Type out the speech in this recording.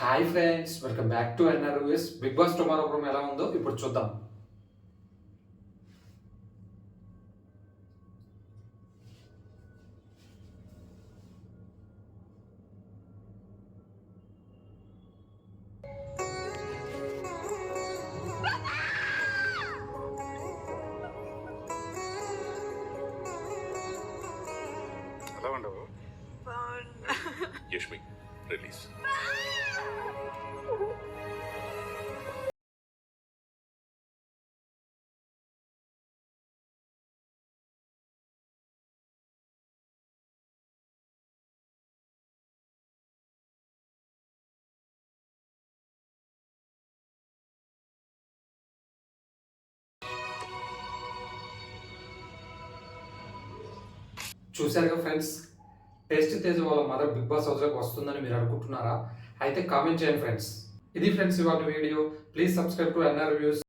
Hi friends, welcome back to NR reviews. Big boss tomorrow promo ఎలా ఉందో ఇప్పుడు చూద్దాం. ఎలా ఉండవు యష్మి రిలీజ్. చూశారుగా ఫ్రెండ్స్, టేస్ట్ తేజ్ వాళ్ళ మదర్ బిగ్ బాస్ హౌస్లోకి వస్తుందని మీరు అనుకుంటున్నారా? అయితే కామెంట్ చేయండి ఫ్రెండ్స్. ఇది ఫ్రెండ్స్ ఇవాళ video. Please subscribe to NR reviews.